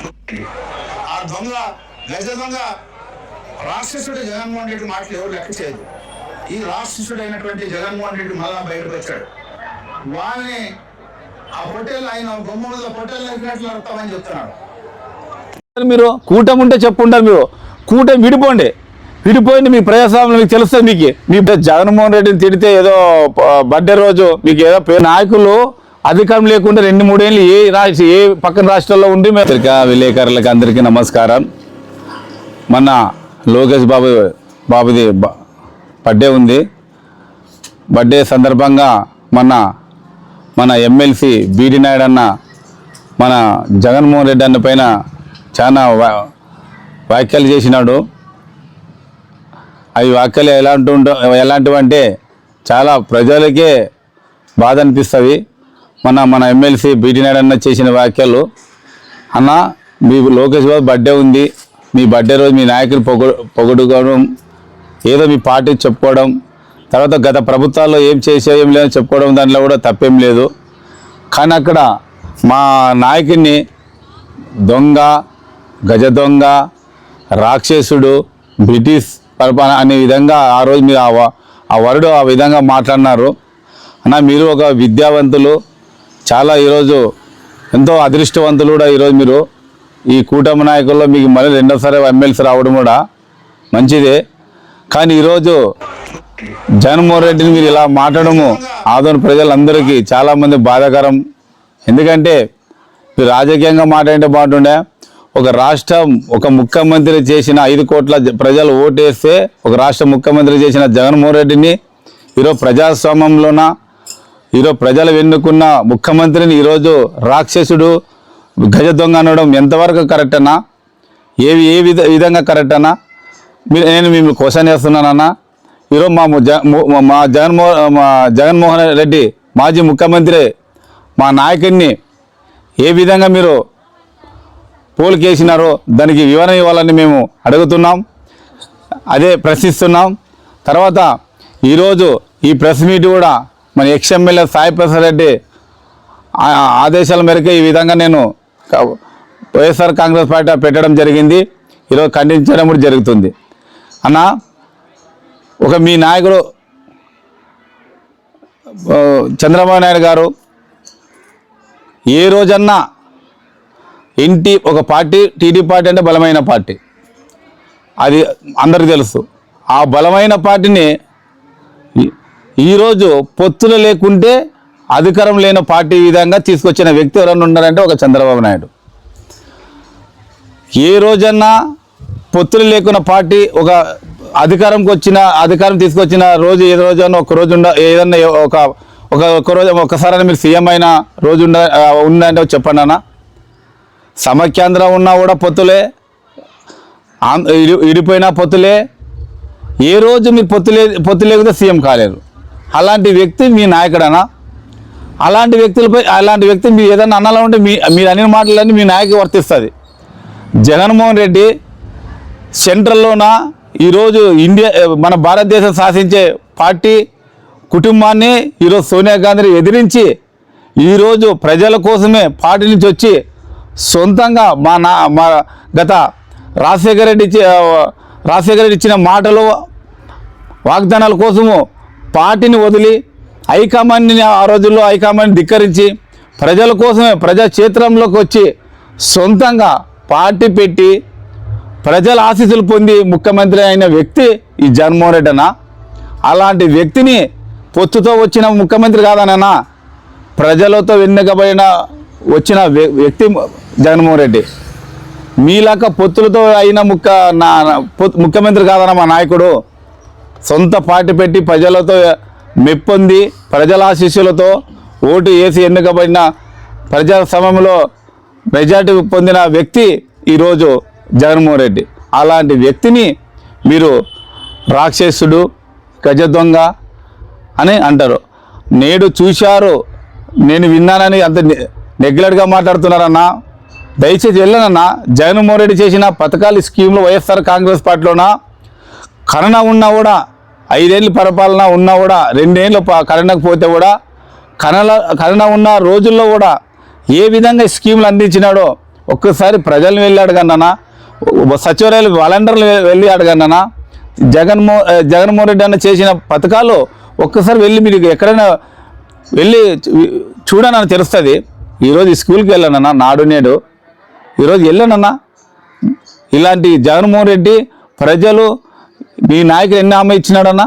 ఆ దొంగ గజ దొంగ రాక్షసుడు జగన్మోహన్ రెడ్డి మాటలు ఎవరు లెక్క చేయదు. ఈ రాక్షసుడు అయినటువంటి జగన్మోహన్ రెడ్డి మళ్ళా బయటకు వచ్చాడు. వాళ్ళని ఆ పొట్టేళ్ళు ఆయన బొమ్మల పొట్టేళ్ళు ఎక్కినట్లు అర్థమని చెప్తున్నాడు. మీరు కూటమి ఉంటే చెప్పుంటారు, మీరు కూటమి విడిపోయింది మీ ప్రజాస్వామ్యం మీకు తెలుస్తుంది. మీ జగన్మోహన్ రెడ్డిని తిడితే ఏదో బర్త్డే రోజు మీకు ఏదో నాయకులు అధికారం లేకుండా 2-3 ఏళ్ళు ఏ పక్కన రాష్ట్రాల్లో ఉండి విలేకరులకు అందరికీ నమస్కారం. మొన్న లోకేష్ బాబుది బర్త్డే ఉంది. బర్త్డే సందర్భంగా మన ఎమ్మెల్సీ బీడి నాయుడు అన్న మన జగన్మోహన్ రెడ్డి అన్న పైన చాలా వ్యాఖ్యలు చేసినాడు. అవి వ్యాఖ్యలు ఎలాంటివంటే చాలా ప్రజలకే బాధ అనిపిస్తుంది. మన ఎమ్మెల్సీ బీడి నాయుడు అన్న చేసిన వ్యాఖ్యలు, అన్న మీ లోకేష్ బాబు బర్త్డే ఉంది, మీ బర్త్డే రోజు మీ నాయకులు పొగడుకోవడం, ఏదో మీ పార్టీ చెప్పుకోవడం, తర్వాత గత ప్రభుత్వాల్లో ఏం చేసేం లేదని చెప్పుకోవడం, దాంట్లో కూడా తప్పేం లేదు. కానీ అక్కడ మా నాయకుడిని దొంగ, గజ దొంగ, రాక్షసుడు, బ్రిటిష్ పరిపాలన అనే విధంగా ఆ రోజు మీరు ఆ వర్డ్ ఆ విధంగా మాట్లాడినారు. అన్న మీరు ఒక విద్యావంతులు, చాలా ఈరోజు ఎంతో అదృష్టవంతులు కూడా. ఈరోజు మీరు ఈ కూటమి నాయకుల్లో మీకు మళ్ళీ 2వ సారి ఎమ్మెల్సీ రావడం కూడా మంచిదే. కానీ ఈరోజు జగన్మోహన్ రెడ్డిని మీరు ఇలా మాట్లాడము ఆదోని ప్రజలందరికీ చాలామంది బాధాకరం. ఎందుకంటే మీరు రాజకీయంగా మాట్లాడే బాగుంటుండే. ఒక రాష్ట్రం ఒక ముఖ్యమంత్రి చేసిన 5 కోట్ల ప్రజలు ఓటేస్తే ఒక రాష్ట్ర ముఖ్యమంత్రి చేసిన జగన్మోహన్ రెడ్డిని ఈరోజు ప్రజాస్వామ్యంలోన ఈరోజు ప్రజలు ఎన్నుకున్న ముఖ్యమంత్రిని ఈరోజు రాక్షసుడు, గజ దొంగ అనడం ఎంతవరకు కరెక్ట్ అన్నా? ఏ విధంగా కరెక్ట్ అన్నా? నేను మిమ్మల్ని క్వశ్చన్ చేస్తున్నానన్నా. ఈరోజు మా జగన్మోహన్ రెడ్డి మాజీ ముఖ్యమంత్రి మా నాయకుడిని ఏ విధంగా మీరు పోలికేసినారో దానికి వివరణ ఇవ్వాలని మేము అడుగుతున్నాం, అదే ప్రశ్నిస్తున్నాం. తర్వాత ఈరోజు ఈ ప్రెస్ మీట్ కూడా మన ఎమ్మెల్యే సాయి ప్రసాద్ రెడ్డి ఆదేశాల మేరకు ఈ విధంగా నేను వైఎస్ఆర్ కాంగ్రెస్ పార్టీ పెట్టడం జరిగింది. ఈరోజు ఖండించడం కూడా జరుగుతుంది. అన్న ఒక మీ నాయకుడు చంద్రబాబు నాయుడు గారు ఏ రోజన్నా ఒక పార్టీ, టీడీపీ పార్టీ అంటే బలమైన పార్టీ, అది అందరికీ తెలుసు. ఆ బలమైన పార్టీని ఈరోజు పొత్తులు లేకుంటే అధికారం లేని పార్టీ విధంగా తీసుకొచ్చిన వ్యక్తి ఎవరన్నా ఉన్నారంటే ఒక చంద్రబాబు నాయుడు. ఏ రోజన్నా పొత్తులు లేకున్న పార్టీ ఒక అధికారం తీసుకొచ్చిన రోజు ఏ రోజన్నా ఒక రోజు ఏదన్నా ఒక రోజు ఒక్కసారైనా మీరు సీఎం అయిన రోజు ఉందంటే చెప్పండి అన్న. సమైక్యాంధ్ర ఉన్నా కూడా పొత్తులే, ఇడిపోయినా పొత్తులే. ఏ రోజు మీరు పొత్తు లేకపోతే సీఎం కాలేరు. అలాంటి వ్యక్తి మీ నాయకుడనా? అలాంటి వ్యక్తి మీరు ఏదైనా అనాలో ఉంటే మీరు అన్ని మాటలన్నీ మీ నాయకు వర్తిస్తుంది. జగన్మోహన్ రెడ్డి సెంట్రల్లోన ఈరోజు మన భారతదేశం శాసించే పార్టీ కుటుంబాన్ని ఈరోజు సోనియా గాంధీని ఎదిరించి ఈరోజు ప్రజల కోసమే పార్టీ నుంచి వచ్చి సొంతంగా మా గత రాజశేఖర రెడ్డి ఇచ్చిన మాటలు వాగ్దానాల కోసము పార్టీని వదిలి హైకమాండ్ని ఆ రోజుల్లో హైకమాండ్ని ధిక్కరించి ప్రజల కోసమే ప్రజాక్షేత్రంలోకి వచ్చి సొంతంగా పార్టీ పెట్టి ప్రజల ఆశీస్సులు పొంది ముఖ్యమంత్రి అయిన వ్యక్తి ఈ జగన్మోహన్ రెడ్డి అన్న. అలాంటి వ్యక్తిని పొత్తుతో వచ్చిన ముఖ్యమంత్రి కాదనన్నా, ప్రజలతో వచ్చిన వ్యక్తి జగన్మోహన్ రెడ్డి. మీలాక పొత్తులతో అయిన ముఖ్యమంత్రి కాదన్న మా నాయకుడు. సొంత పార్టీ పెట్టి ప్రజలతో మెప్పొంది ప్రజల ఆశీస్సులతో ఓటు వేసి ఎన్నికబడిన ప్రజా సమయంలో మెజార్టీ పొందిన వ్యక్తి ఈరోజు జగన్మోహన్ రెడ్డి. అలాంటి వ్యక్తిని మీరు రాక్షసుడు, గజ దొంగ అని అంటారు. నేడు చూశారు, నేను విన్నానని అంత నెగ్లెక్ట్గా మాట్లాడుతున్నారన్నా. దయచేసి వెళ్ళనన్నా. జగన్మోహన్ రెడ్డి చేసిన పథకాలు స్కీమ్లో వైఎస్ఆర్ కాంగ్రెస్ పార్టీలోన కరోనా ఉన్నా కూడా 5 ఏళ్ళు పరిపాలన ఉన్నా కూడా 2 ఏళ్ళు కరోనాకు పోతే కూడా కరోనా ఉన్న రోజుల్లో కూడా ఏ విధంగా స్కీములు అందించినాడో ఒక్కసారి ప్రజల్ని వెళ్ళి అడగండి, సచివాలయాలు వాలంటీర్లు వెళ్ళి అడగండి. జగన్మోహన్ రెడ్డి అన్న చేసిన పథకాలు ఒక్కసారి వెళ్ళి మీరు ఎక్కడైనా వెళ్ళి చూడనని తెలుస్తుంది. ఈరోజు స్కూల్కి వెళ్ళానన్నా, నాడు నేడు ఈరోజు వెళ్ళానన్నా. ఇలాంటి జగన్మోహన్ రెడ్డి ప్రజలు మీ నాయకుడు ఎన్ని హామీ ఇచ్చినాడన్నా,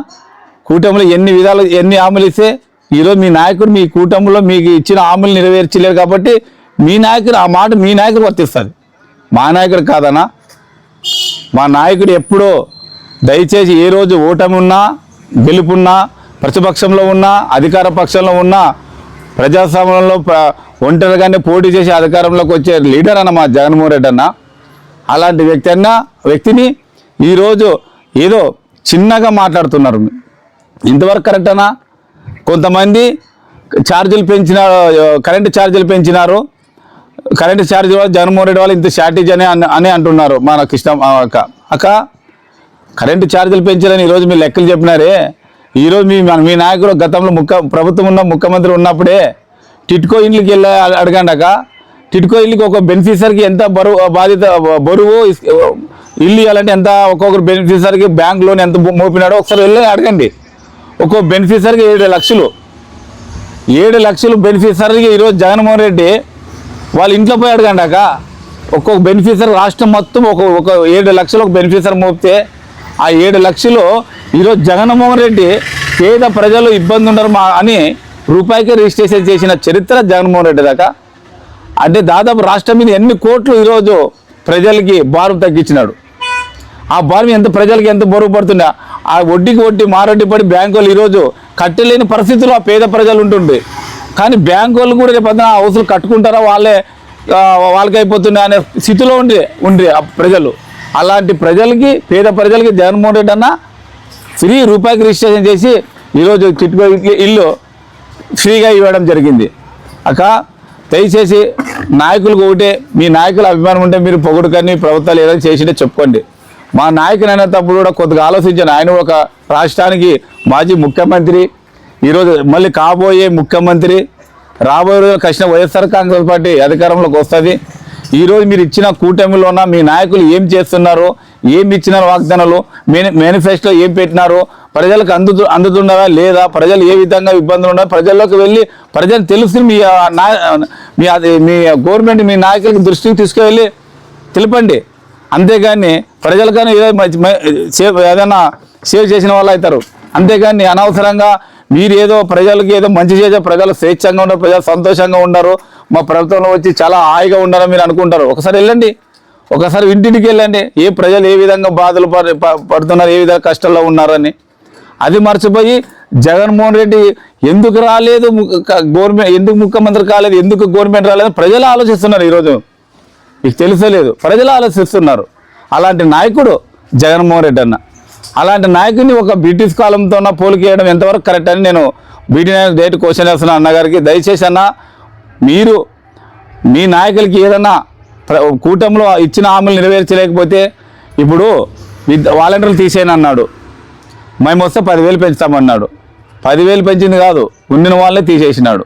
కూటమిలో ఎన్ని హామీలు ఇస్తే ఈరోజు మీ నాయకుడు మీ కూటమిలో మీకు ఇచ్చిన హామీలు నెరవేర్చలేరు కాబట్టి మీ నాయకుడు ఆ మాట మీ నాయకుడు వర్తిస్తుంది, మా నాయకుడు కాదన్నా. మా నాయకుడు ఎప్పుడో దయచేసి ఏ రోజు ఓటమి ఉన్నా గెలుపున్నా ప్రతిపక్షంలో ఉన్నా అధికార పక్షంలో ఉన్నా ప్రజాస్వామ్యంలో ఒంటరిగానే పోటీ చేసి అధికారంలోకి వచ్చే లీడర్ అన్న మా జగన్మోహన్ రెడ్డి అన్న. అలాంటి వ్యక్తిని ఈరోజు ఏదో చిన్నగా మాట్లాడుతున్నారు. ఇంతవరకు కరెక్ట్ అన్నా? కొంతమంది కరెంటు ఛార్జీలు పెంచినారు. కరెంటు ఛార్జీ వాళ్ళు జగన్మోహన్ రెడ్డి వాళ్ళు ఇంత షార్టేజ్ అని అంటున్నారు. మన కృష్ణ అక్క కరెంటు ఛార్జీలు పెంచారని ఈరోజు మీరు లెక్కలు చెప్పినారే. ఈరోజు మీ నాయకుడు గతంలో ప్రభుత్వం ఉన్న ముఖ్యమంత్రి ఉన్నప్పుడే టిట్కో ఇండ్లకి వెళ్ళి అడగండి అక్క. టిట్కో ఇల్లుకి ఒక బెనిఫిషరీకి ఎంత బరువు ఇల్లు ఇవ్వాలంటే ఎంత, ఒక్కొక్కరు బెనిఫిషరీకి బ్యాంక్ లోన్ ఎంత మోపినాడో ఒకసారి వెళ్ళి అడగండి. ఒక్కో బెనిఫిషరీకి 7 లక్షలు 7 లక్షలు బెనిఫిషరీకి ఈరోజు జగన్మోహన్ రెడ్డి వాళ్ళ ఇంట్లో పోయి అడగండి అక్క. ఒక్కొక్క బెనిఫిషరీ రాష్ట్రం మొత్తం ఒక 7 లక్షలు ఒక బెనిఫిషరీ మోపితే ఆ 7 లక్షలు ఈరోజు జగన్మోహన్ రెడ్డి పేద ప్రజలు ఇబ్బంది ఉండరు అని రూపాయికి రిజిస్ట్రేషన్ చేసిన చరిత్ర జగన్మోహన్ రెడ్డి దాకా. అంటే దాదాపు రాష్ట్రం మీద ఎన్ని కోట్లు ఈరోజు ప్రజలకి భారం తగ్గించినాడు. ఆ భారం ప్రజలకి ఎంత బరువు పడుతుండే. ఆ వడ్డీకి వడ్డీ మారొడ్డి పడి బ్యాంకు వాళ్ళు ఈరోజు కట్టలేని పరిస్థితుల్లో ఆ పేద ప్రజలు ఉంటుండే. కానీ బ్యాంకు వాళ్ళు కూడా రేపు హౌసులు కట్టుకుంటారా వాళ్ళకి అయిపోతుండే అనే స్థితిలో ఉండే ఆ ప్రజలు. అలాంటి ప్రజలకి పేద ప్రజలకి జగన్మోహన్ రెడ్డి అన్న ఫ్రీ రూపాయికి రిజిస్ట్రేషన్ చేసి ఈరోజు టిట్కో ఇల్లు ఫ్రీగా ఇవ్వడం జరిగింది. అక్క దయచేసి నాయకులకు ఒకటే, మీ నాయకుల అభిమానం ఉంటే మీరు పొగుడుకని ప్రభుత్వాలు ఏదైనా చేసింటే చెప్పుకోండి. మా నాయకుని అయినప్పుడు కూడా కొద్దిగా ఆలోచించాను. ఆయన ఒక రాష్ట్రానికి మాజీ ముఖ్యమంత్రి, ఈరోజు మళ్ళీ కాబోయే ముఖ్యమంత్రి, రాబోయే రోజులు ఖచ్చితంగా వైఎస్ఆర్ కాంగ్రెస్ పార్టీ అధికారంలోకి వస్తుంది. ఈరోజు మీరు ఇచ్చిన కూటమిలో ఉన్న మీ నాయకులు ఏం చేస్తున్నారో, ఏం ఇచ్చినారో వాగ్దానాలు, మేనిఫెస్టో ఏం పెట్టినారో, ప్రజలకు అందుతున్నారా లేదా, ప్రజలు ఏ విధంగా ఇబ్బందులు ఉన్నారో ప్రజల్లోకి వెళ్ళి ప్రజలు తెలుసు మీ గవర్నమెంట్ మీ నాయకులకి దృష్టికి తీసుకువెళ్ళి తెలపండి. అంతేగాని ప్రజలకన్నా ఏదైనా సేవ్ చేసిన వాళ్ళు అవుతారు. అంతేగాని అనవసరంగా మీరు ఏదో ప్రజలకి ఏదో మంచి చేసే, ప్రజలు స్వేచ్ఛంగా ఉన్నారు, ప్రజలు సంతోషంగా ఉన్నారు, మా ప్రభుత్వంలో వచ్చి చాలా హాయిగా ఉన్నారని మీరు అనుకుంటారు. ఒకసారి వెళ్ళండి, ఒకసారి ఇంటింటికి వెళ్ళండి, ప్రజలు ఏ విధంగా బాధలు పడుతున్నారు, ఏ విధంగా కష్టాల్లో ఉన్నారని. అది మర్చిపోయి జగన్మోహన్ రెడ్డి ఎందుకు రాలేదు, గవర్నమెంట్ ఎందుకు ముఖ్యమంత్రి కాలేదు, ఎందుకు గవర్నమెంట్ రాలేదు ప్రజలు ఆలోచిస్తున్నారు. ఈరోజు మీకు తెలుసలేదు, ప్రజలు ఆలోచిస్తున్నారు. అలాంటి నాయకుడు జగన్మోహన్ రెడ్డి అన్న. అలాంటి నాయకుడిని ఒక బ్రిటిష్ కాలంతో పోలికేయడం ఎంతవరకు కరెక్ట్ అని నేను డేట్ క్వశ్చన్ వేస్తున్నాను అన్నగారికి. దయచేసి అన్న, మీరు మీ నాయకులకి ఏదన్నా కూటమిలో ఇచ్చిన హామీలు నెరవేర్చలేకపోతే ఇప్పుడు వాలంటీర్లు తీసేయని అన్నాడు, మేము వస్తే 10,000 పెంచుతామన్నాడు. 10,000 పెంచింది కాదు, ఉండిన వాళ్ళే తీసేసినాడు.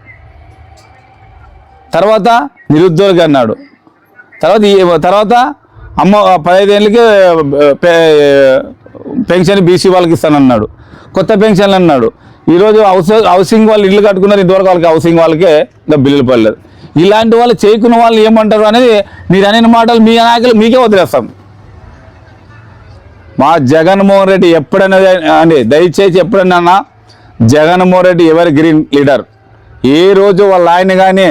తర్వాత నిరుద్యోగి అన్నాడు. తర్వాత అమ్మ 15 ఏళ్ళకి పెన్షన్ బీసీ వాళ్ళకి ఇస్తానన్నాడు, కొత్త పెన్షన్లు అన్నాడు. ఈరోజు హౌసింగ్ వాళ్ళు ఇల్లు కట్టుకున్నారు, ఇంతవరకు వాళ్ళకి హౌసింగ్ వాళ్ళకే ఇంకా బిల్లులు పడలేదు. ఇలాంటి వాళ్ళు చేయకున్న వాళ్ళు ఏమంటారు అనేది మీరు అనే మాటలు మీ నాయకులు మీకే వదిలేస్తాం. మా జగన్మోహన్ రెడ్డి ఎప్పుడైనా అండి, దయచేసి ఎప్పుడైనా జగన్మోహన్ రెడ్డి ఎవరి గ్రీన్ లీడర్. ఏ రోజు వాళ్ళ ఆయన కానీ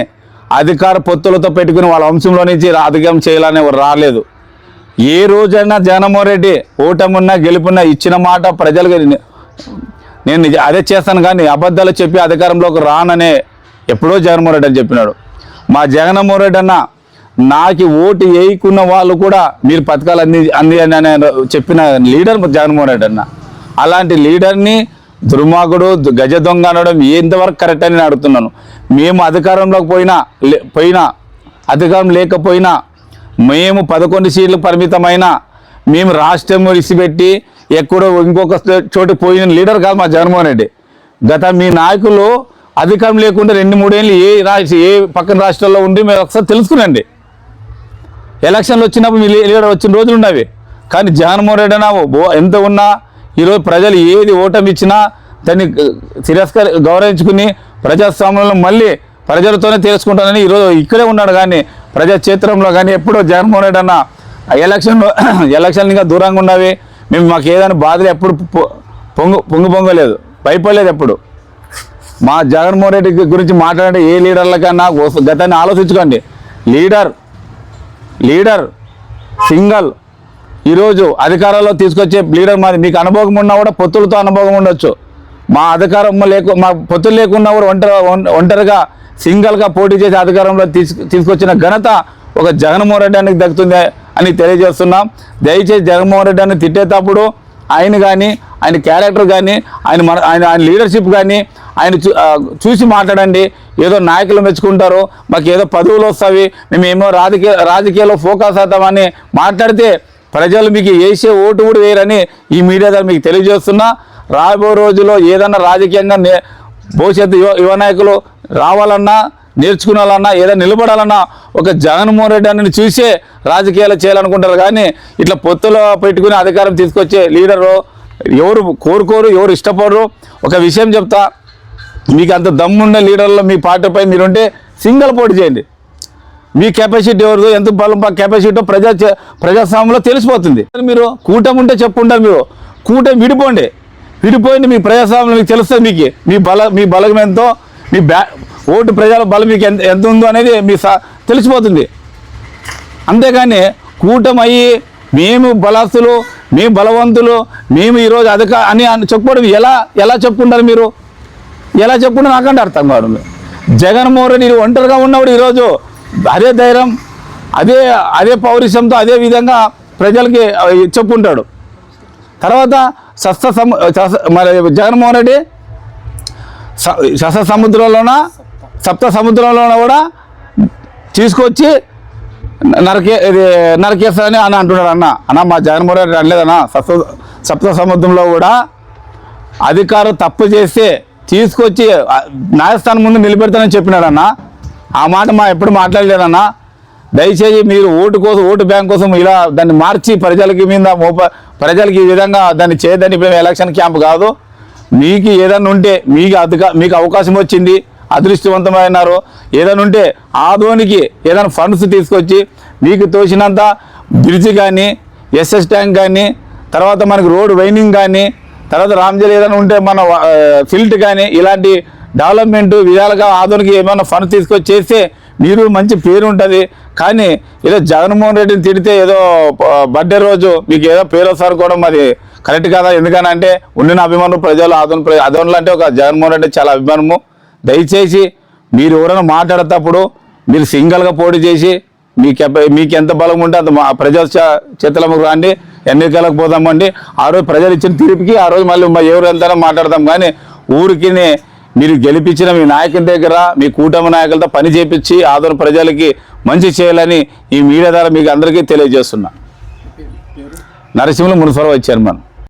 అధికార పొత్తులతో పెట్టుకుని వాళ్ళ వంశంలో నుంచి రాజకీయం చేయాలని రాలేదు. ఏ రోజైనా జగన్మోహన్ రెడ్డి ఓటమున్నా గెలుపున్నా ఇచ్చిన మాట ప్రజలకు నేను అదే చేస్తాను కానీ అబద్ధాలు చెప్పి అధికారంలోకి రాననే ఎప్పుడో జగన్మోహన్ రెడ్డి అని చెప్పినాడు. మా జగన్మోహన్ రెడ్డి అన్న నాకు ఓటు వేయకున్న వాళ్ళు కూడా మీరు పథకాలు అంది అని చెప్పిన లీడర్ జగన్మోహన్ రెడ్డి అన్న. అలాంటి లీడర్ని దుర్మార్గుడు గజ దొంగ అనడం ఎంతవరకు కరెక్ట్ అని నేను అడుగుతున్నాను. మేము అధికారంలోకి పోయినా అధికారం లేకపోయినా, మేము 11 సీట్లు పరిమితమైన, మేము రాష్ట్రం విడిచిపెట్టి ఎక్కడో ఇంకొక చోటు పోయిన లీడర్ కాదు మా జగన్మోహన్ రెడ్డి. గత మీ నాయకులు అధికారం లేకుండా 2-3 ఏళ్ళు ఏ పక్కన రాష్ట్రాల్లో ఉండి మీరు ఒకసారి తెలుసుకునండి. ఎలక్షన్లు వచ్చినప్పుడు మీ లీడర్ వచ్చిన రోజులు ఉన్నవి. కానీ జగన్మోహన్ రెడ్డి అన్న ఎంత ఉన్నా ఈరోజు ప్రజలు ఏది ఓటమి ఇచ్చినా దాన్ని గౌరవించుకుని ప్రజాస్వామ్యంలో మళ్ళీ ప్రజలతోనే తెలుసుకుంటానని ఈరోజు ఇక్కడే ఉన్నాడు. కానీ ప్రజాక్షేత్రంలో కానీ ఎప్పుడో జగన్మోహన్ రెడ్డి అన్న ఎలక్షన్లు ఇంకా దూరంగా ఉన్నవి. మేము మాకు ఏదైనా బాధలు ఎప్పుడు పొంగలేదు, భయపడలేదు ఎప్పుడు. మా జగన్మోహన్ రెడ్డి గురించి మాట్లాడే ఏ లీడర్లకన్నా గతాన్ని ఆలోచించుకోండి. లీడర్ సింగల్ ఈరోజు అధికారంలో తీసుకొచ్చే లీడర్ మాది. మీకు అనుభవం ఉన్నా కూడా పొత్తులతో అనుభవం ఉండొచ్చు. మా అధికారం మా పొత్తులు లేకున్నా కూడా ఒంటరిగా సింగల్గా పోటీ చేసి అధికారంలో తీసుకొచ్చిన ఘనత ఒక జగన్మోహన్ రెడ్డి అని దక్కుతుంది అని తెలియజేస్తున్నాం. దయచేసి జగన్మోహన్ రెడ్డి అని తిట్టేటప్పుడు ఆయన కానీ ఆయన క్యారెక్టర్ కానీ ఆయన లీడర్షిప్ కానీ ఆయన చూసి మాట్లాడండి. ఏదో నాయకులు మెచ్చుకుంటారు, మాకు ఏదో పదవులు వస్తాయి, మేమేమో రాజకీయాల్లో ఫోకస్ అవుతామని మాట్లాడితే ప్రజలు మీకు వేసే ఓటు కూడా వేయరని ఈ మీడియా ద్వారా మీకు తెలియజేస్తున్నా. రాబో రోజుల్లో ఏదన్నా రాజకీయంగా భవిష్యత్తు యువ నాయకులు రావాలన్నా, నేర్చుకునాలన్నా, ఏదైనా నిలబడాలన్నా ఒక జగన్మోహన్ రెడ్డి అని చూసే రాజకీయాలు చేయాలనుకుంటారు. కానీ ఇట్లా పొత్తులో పెట్టుకుని అధికారం తీసుకొచ్చే లీడరు ఎవరు కోరుకోరు, ఎవరు ఇష్టపడరు. ఒక విషయం చెప్తా, మీకు అంత దమ్మున్న లీడర్లో మీ పార్టీపై మీరుంటే సింగిల్ పోటీ చేయండి. మీ కెపాసిటీ ఎవరిదో, ఎంత బలం కెపాసిటీ ప్రజాస్వామ్యంలో తెలిసిపోతుంది. మీరు కూటమి ఉంటే చెప్పుకుంటారు, మీరు కూటమి విడిపోయింది మీ ప్రజాస్వామ్యం మీకు తెలుస్తుంది. మీ బలం ఎంతో, మీ ఓటు ప్రజల బలం మీకు ఎంత ఉందో అనేది తెలిసిపోతుంది. అంతేగాని కూటమి అయ్యి మేము బలస్తులు, మేము బలవంతులు, మేము ఈరోజు అని చెప్పుకోవడం ఎలా చెప్పుకుంటారు మీరు? ఎలా చెప్పుకుంటారు నాకంటే అర్థం కాదు. జగన్మోహన్ రెడ్డి ఒంటరిగా ఉన్నప్పుడు ఈరోజు అదే ధైర్యం, అదే పౌరుషంతో అదే విధంగా ప్రజలకి చెప్పుకుంటాడు. తర్వాత మరి జగన్మోహన్ రెడ్డి సప్త సముద్రంలోన కూడా తీసుకొచ్చి నరకేస్తారని అని అంటున్నాడు. అన్న మా జగన్మోహన్ రెడ్డి అనలేదన్నా, సప్త సముద్రంలో కూడా అధికారం తప్పు చేస్తే తీసుకొచ్చి న్యాయస్థానం ముందు నిలబెడతానని చెప్పినాడన్న. ఆ మాట ఎప్పుడు మాట్లాడలేదన్నా. దయచేసి మీరు ఓటు బ్యాంక్ కోసం ఇలా దాన్ని మార్చి ప్రజలకి ఈ విధంగా దాన్ని చేయదని. ఇప్పుడు ఎలక్షన్ క్యాంప్ కాదు. మీకు ఏదైనా ఉంటే మీకు అవకాశం వచ్చింది, అదృష్టవంతమైనారు, ఏదైనా ఉంటే ఆదోనికి ఏదైనా ఫండ్స్ తీసుకొచ్చి మీకు తోచినంత బ్రిడ్జ్ కానీ, ఎస్ఎస్ ట్యాంక్ కానీ, తర్వాత మనకు రోడ్ వైనింగ్ కానీ, తర్వాత రామ్జల్ ఏదైనా ఉంటే మన ఫిల్ట్ కానీ, ఇలాంటి డెవలప్మెంట్ విధాలుగా ఆదోనికి ఏమైనా ఫండ్స్ తీసుకొచ్చి చేస్తే మీరు మంచి పేరు ఉంటుంది. కానీ ఏదో జగన్మోహన్ రెడ్డిని తిడితే ఏదో బర్త్డే రోజు మీకు ఏదో పేరు వస్తారు కూడా అది కరెక్ట్ కాదా? ఎందుకనంటే ఉండిన అభిమానం ప్రజలు ఆదోన్లో అంటే ఒక జగన్మోహన్ రెడ్డి చాలా అభిమానము. దయచేసి మీరు ఎవరైనా మాట్లాడేటప్పుడు మీరు సింగిల్గా పోటీ చేసి మీకు ఎంత బలం ఉంటే అంత ప్రజల చేతులకు రండి, ఎన్నికలకు పోదామండి. ఆ రోజు ప్రజలు ఇచ్చిన తీర్పుకి ఆ రోజు మళ్ళీ ఎవరు ఎంతైనా మాట్లాడతాం. కానీ ఊరికి మీరు గెలిపించిన మీ నాయకుల దగ్గర, మీ కూటమి నాయకులతో పని చేపించి ఆదోని ప్రజలకి మంచి చేయాలని ఈ మీడియా ద్వారా మీకు అందరికీ తెలియజేస్తున్నా. Narasimhulu municipal vice chairman.